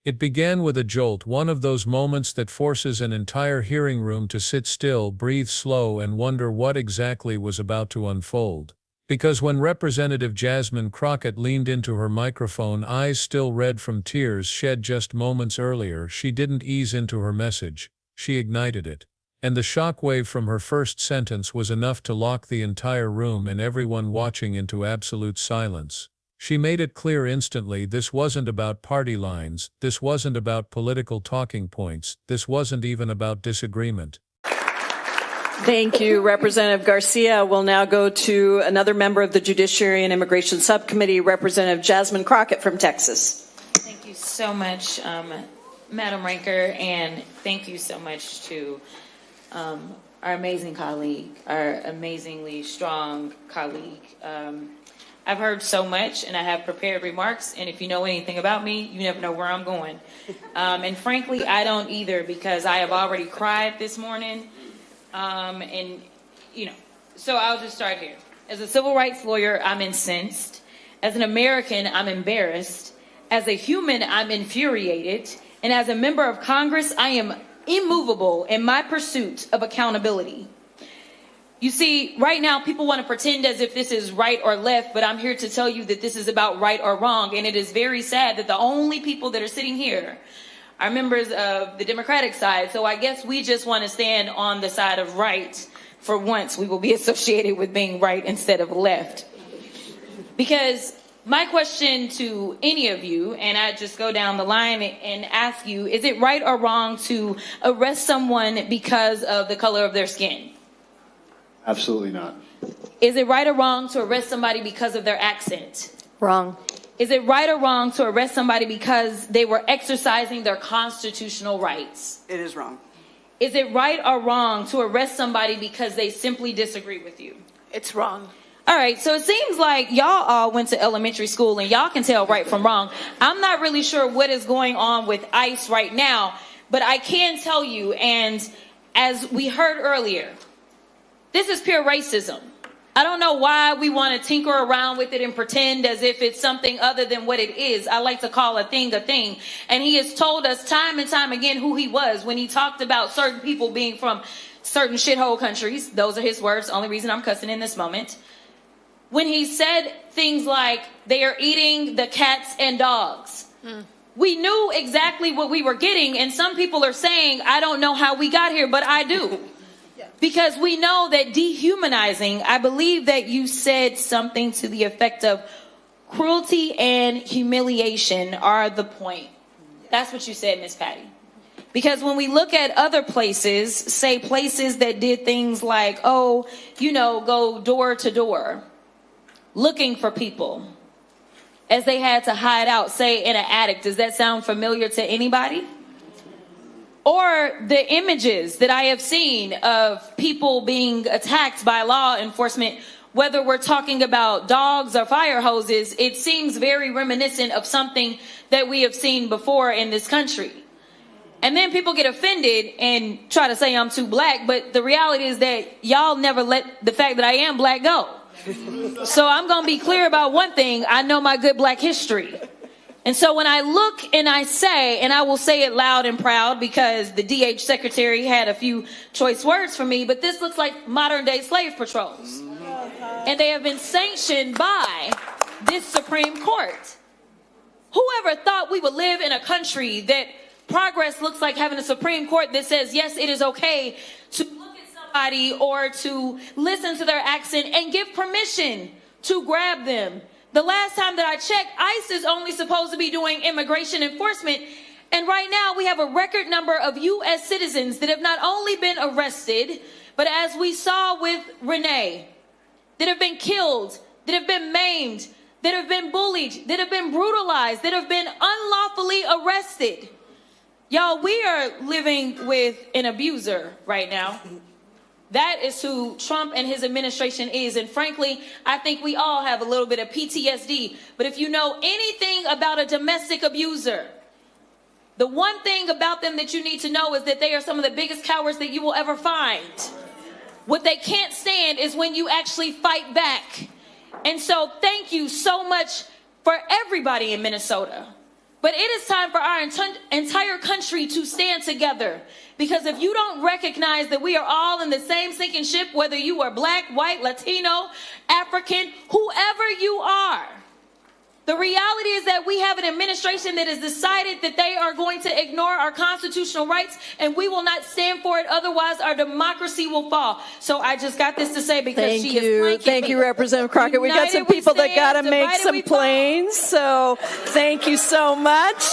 It began with a jolt, one of those moments that forces an entire hearing room to sit still, breathe slow, and wonder what exactly was about to unfold. Because when Representative Jasmine Crockett leaned into her microphone, eyes still red from tears shed just moments earlier, she didn't ease into her message, she ignited it. And the shockwave from her first sentence was enough to lock the entire room and everyone watching into absolute silence. She made it clear instantly this wasn't about party lines, this wasn't about political talking points, this wasn't even about disagreement. Thank you, Representative Garcia. We'll now go to another member of the Judiciary and Immigration Subcommittee, Representative Jasmine Crockett from Texas. Thank you so much, Madam Ranker, and thank you so much to our amazing colleague, our amazingly strong colleague. I've heard so much, and I have prepared remarks, and if you know anything about me, you never know where I'm going. And frankly, I don't either, because I have already cried this morning, and, you know, so I'll just start here. As a civil rights lawyer, I'm incensed. As an American, I'm embarrassed. As a human, I'm infuriated. And as a member of Congress, I am immovable in my pursuit of accountability. You see, right now, people want to pretend as if this is right or left, but I'm here to tell you that this is about right or wrong. And it is very sad that the only people that are sitting here are members of the Democratic side. So I guess we just want to stand on the side of right. For once, we will be associated with being right instead of left. Because my question to any of you, and I just go down the line and ask you, is it right or wrong to arrest someone because of the color of their skin? Absolutely not. Is it right or wrong to arrest somebody because of their accent? Wrong. Is it right or wrong to arrest somebody because they were exercising their constitutional rights? It is wrong. Is it right or wrong to arrest somebody because they simply disagree with you? It's wrong. All right, so it seems like y'all all went to elementary school and y'all can tell right from wrong. I'm not really sure what is going on with ICE right now, but I can tell you, and as we heard earlier, this is pure racism. I don't know why we want to tinker around with it and pretend as if it's something other than what it is. I like to call a thing. And he has told us time and time again who he was when he talked about certain people being from certain shithole countries. Those are his words. Only reason I'm cussing in this moment. When he said things like they are eating the cats and dogs. We knew exactly what we were getting. And some people are saying, I don't know how we got here, but I do. Because we know that dehumanizing, I believe that you said something to the effect of cruelty and humiliation are the point. That's what you said, Miss Patty. Because when we look at other places, say places that did things like, oh, you know, go door to door, looking for people as they had to hide out, say in an attic. Does that sound familiar to anybody? Or the images that I have seen of people being attacked by law enforcement, whether we're talking about dogs or fire hoses, it seems very reminiscent of something that we have seen before in this country. And then people get offended and try to say I'm too black, but the reality is that y'all never let the fact that I am black go. So I'm going to be clear about one thing. I know my good black history. And so when I look and I say, and I will say it loud and proud because the DH secretary had a few choice words for me, but this looks like modern day slave patrols. And they have been sanctioned by this Supreme Court. Whoever thought we would live in a country that progress looks like having a Supreme Court that says, yes, it is okay to look at somebody or to listen to their accent and give permission to grab them. The last time that I checked, ICE is only supposed to be doing immigration enforcement. And right now we have a record number of U.S. citizens that have not only been arrested, but as we saw with Renee, that have been killed, that have been maimed, that have been bullied, that have been brutalized, that have been unlawfully arrested. Y'all, we are living with an abuser right now. That is who Trump and his administration is. And frankly, I think we all have a little bit of PTSD. But if you know anything about a domestic abuser, the one thing about them that you need to know is that they are some of the biggest cowards that you will ever find. What they can't stand is when you actually fight back. And so thank you so much for everybody in Minnesota But it is time for our entire country to stand together. Because if you don't recognize that we are all in the same sinking ship, whether you are black, white, Latino, African, whoever you are, the reality is that we have an administration that has decided that they are going to ignore our constitutional rights, and we will not stand for it. Otherwise, our democracy will fall. So I just got this to say because she is blanking. Thank you, Representative Crockett. We got some people that got to make some planes, so thank you so much.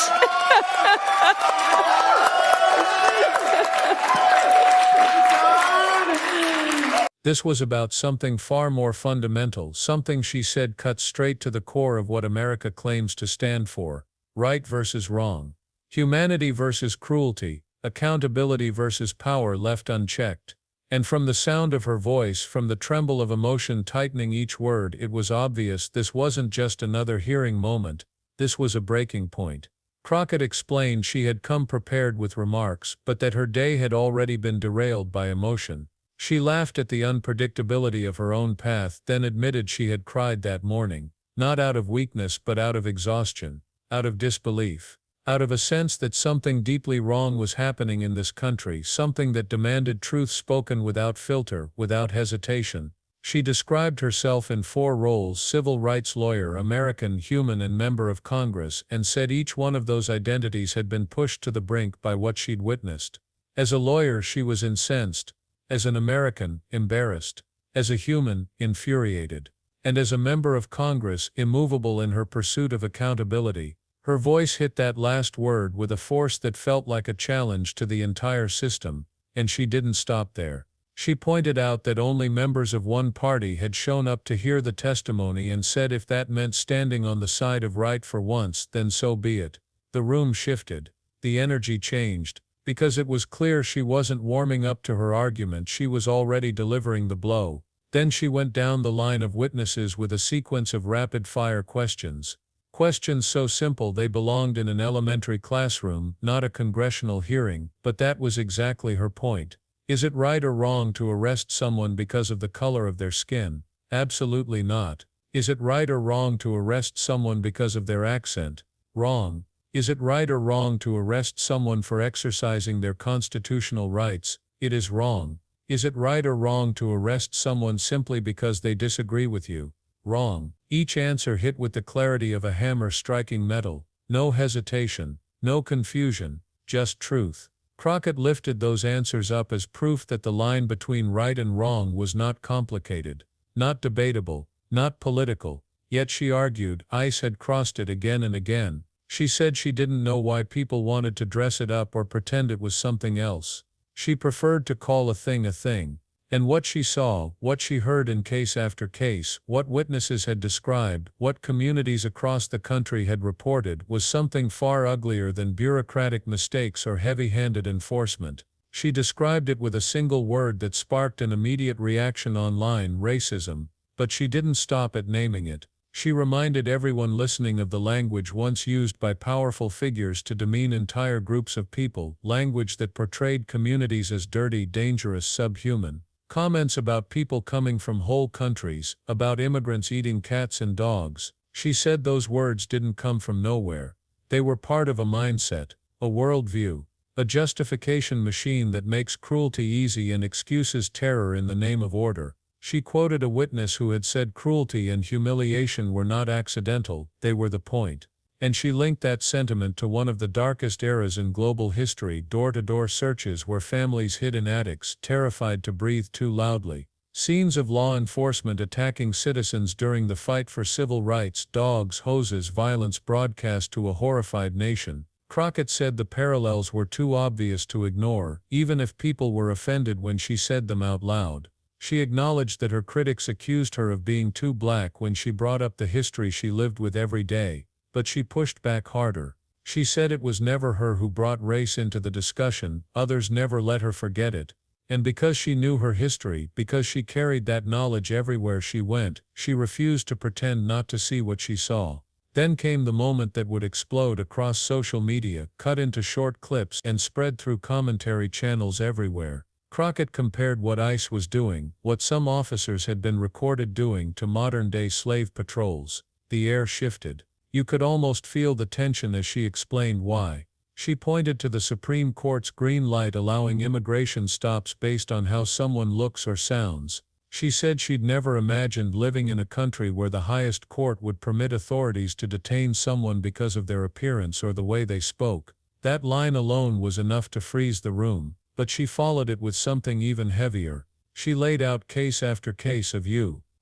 This was about something far more fundamental, something she said cut straight to the core of what America claims to stand for: right versus wrong, humanity versus cruelty, accountability versus power left unchecked. And from the sound of her voice, from the tremble of emotion tightening each word, it was obvious this wasn't just another hearing moment, this was a breaking point. Crockett explained she had come prepared with remarks, but that her day had already been derailed by emotion. She laughed at the unpredictability of her own path, then admitted she had cried that morning, not out of weakness but out of exhaustion, out of disbelief, out of a sense that something deeply wrong was happening in this country, something that demanded truth spoken without filter, without hesitation. She described herself in 4 roles: civil rights lawyer, American, human, and member of Congress, and said each one of those identities had been pushed to the brink by what she'd witnessed. As a lawyer, she was incensed. As an American, embarrassed. As a human, infuriated. And as a member of Congress, immovable in her pursuit of accountability. Her voice hit that last word with a force that felt like a challenge to the entire system, and she didn't stop there. She pointed out that only members of one party had shown up to hear the testimony and said if that meant standing on the side of right for once, then so be it. The room shifted. The energy changed. Because it was clear she wasn't warming up to her argument, she was already delivering the blow. Then she went down the line of witnesses with a sequence of rapid-fire questions. Questions so simple they belonged in an elementary classroom, not a congressional hearing, but that was exactly her point. Is it right or wrong to arrest someone because of the color of their skin? Absolutely not. Is it right or wrong to arrest someone because of their accent? Wrong. Is it right or wrong to arrest someone for exercising their constitutional rights? It is wrong. Is it right or wrong to arrest someone simply because they disagree with you? Wrong. Each answer hit with the clarity of a hammer striking metal. No hesitation, no confusion, just truth. Crockett lifted those answers up as proof that the line between right and wrong was not complicated, not debatable, not political. Yet she argued ICE had crossed it again and again. She said she didn't know why people wanted to dress it up or pretend it was something else. She preferred to call a thing. And what she saw, what she heard in case after case, what witnesses had described, what communities across the country had reported, was something far uglier than bureaucratic mistakes or heavy-handed enforcement. She described it with a single word that sparked an immediate reaction online: racism. But she didn't stop at naming it. She reminded everyone listening of the language once used by powerful figures to demean entire groups of people, language that portrayed communities as dirty, dangerous, subhuman. Comments about people coming from whole countries, about immigrants eating cats and dogs. She said those words didn't come from nowhere. They were part of a mindset, a worldview, a justification machine that makes cruelty easy and excuses terror in the name of order. She quoted a witness who had said cruelty and humiliation were not accidental, they were the point. And she linked that sentiment to one of the darkest eras in global history: door-to-door searches where families hid in attics, terrified to breathe too loudly. Scenes of law enforcement attacking citizens during the fight for civil rights, dogs, hoses, violence broadcast to a horrified nation. Crockett said the parallels were too obvious to ignore, even if people were offended when she said them out loud. She acknowledged that her critics accused her of being too black when she brought up the history she lived with every day, but she pushed back harder. She said it was never her who brought race into the discussion, others never let her forget it. And because she knew her history, because she carried that knowledge everywhere she went, she refused to pretend not to see what she saw. Then came the moment that would explode across social media, cut into short clips, and spread through commentary channels everywhere. Crockett compared what ICE was doing, what some officers had been recorded doing, to modern-day slave patrols. The air shifted. You could almost feel the tension as she explained why. She pointed to the Supreme Court's green light allowing immigration stops based on how someone looks or sounds. She said she'd never imagined living in a country where the highest court would permit authorities to detain someone because of their appearance or the way they spoke. That line alone was enough to freeze the room, but she followed it with something even heavier. She laid out case after case of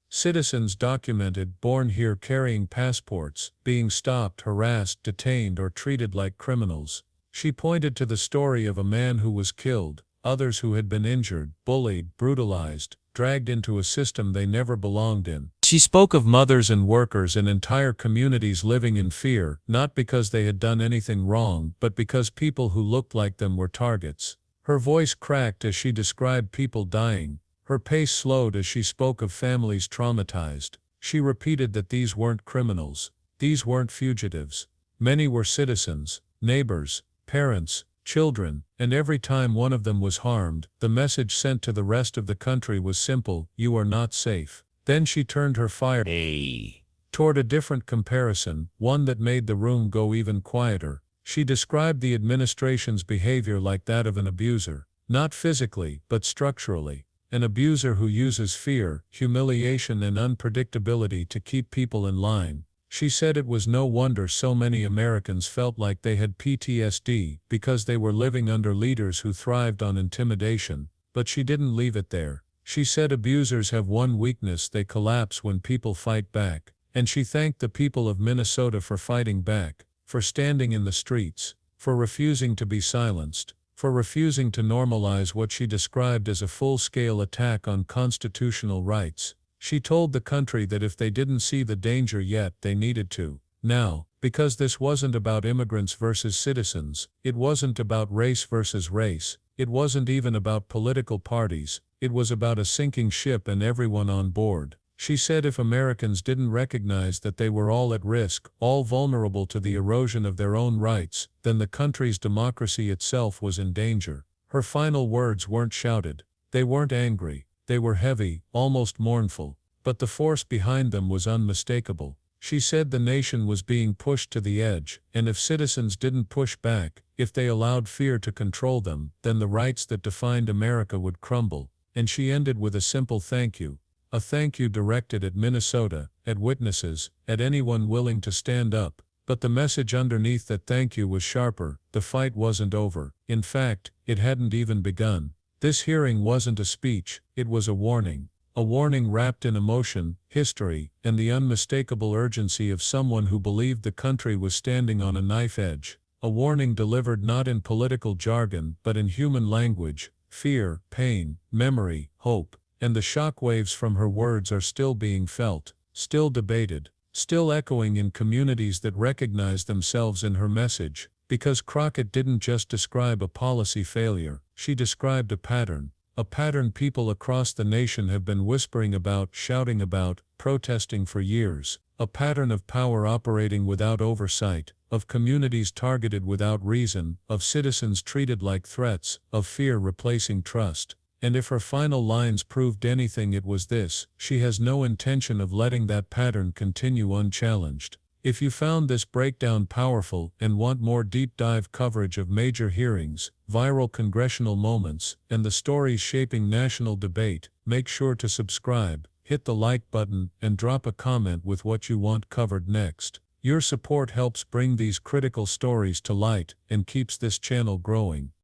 citizens documented, born here carrying passports, being stopped, harassed, detained, or treated like criminals. She pointed to the story of a man who was killed, others who had been injured, bullied, brutalized, dragged into a system they never belonged in. She spoke of mothers and workers and entire communities living in fear, not because they had done anything wrong, but because people who looked like them were targets. Her voice cracked as she described people dying. Her pace slowed as she spoke of families traumatized. She repeated that these weren't criminals. These weren't fugitives. Many were citizens, neighbors, parents, children, and every time one of them was harmed, the message sent to the rest of the country was simple: you are not safe. Then she turned her fire toward a different comparison, one that made the room go even quieter. She described the administration's behavior like that of an abuser, not physically, but structurally. An abuser who uses fear, humiliation, and unpredictability to keep people in line. She said it was no wonder so many Americans felt like they had PTSD because they were living under leaders who thrived on intimidation, but she didn't leave it there. She said abusers have one weakness: they collapse when people fight back, and she thanked the people of Minnesota for fighting back, for standing in the streets, for refusing to be silenced, for refusing to normalize what she described as a full-scale attack on constitutional rights. She told the country that if they didn't see the danger yet, they needed to. Now, because this wasn't about immigrants versus citizens, it wasn't about race versus race, it wasn't even about political parties, it was about a sinking ship and everyone on board. She said if Americans didn't recognize that they were all at risk, all vulnerable to the erosion of their own rights, then the country's democracy itself was in danger. Her final words weren't shouted. They weren't angry. They were heavy, almost mournful, but the force behind them was unmistakable. She said the nation was being pushed to the edge, and if citizens didn't push back, if they allowed fear to control them, then the rights that defined America would crumble. And she ended with a simple thank you. A thank you directed at Minnesota, at witnesses, at anyone willing to stand up. But the message underneath that thank you was sharper. The fight wasn't over. In fact, it hadn't even begun. This hearing wasn't a speech, it was a warning wrapped in emotion, history, and the unmistakable urgency of someone who believed the country was standing on a knife edge. A warning delivered not in political jargon but in human language: fear, pain, memory, hope. And the shockwaves from her words are still being felt, still debated, still echoing in communities that recognize themselves in her message. Because Crockett didn't just describe a policy failure, she described a pattern people across the nation have been whispering about, shouting about, protesting for years. A pattern of power operating without oversight, of communities targeted without reason, of citizens treated like threats, of fear replacing trust. And if her final lines proved anything, it was this: she has no intention of letting that pattern continue unchallenged. If you found this breakdown powerful and want more deep dive coverage of major hearings, viral congressional moments, and the stories shaping national debate, make sure to subscribe, hit the like button, and drop a comment with what you want covered next. Your support helps bring these critical stories to light and keeps this channel growing.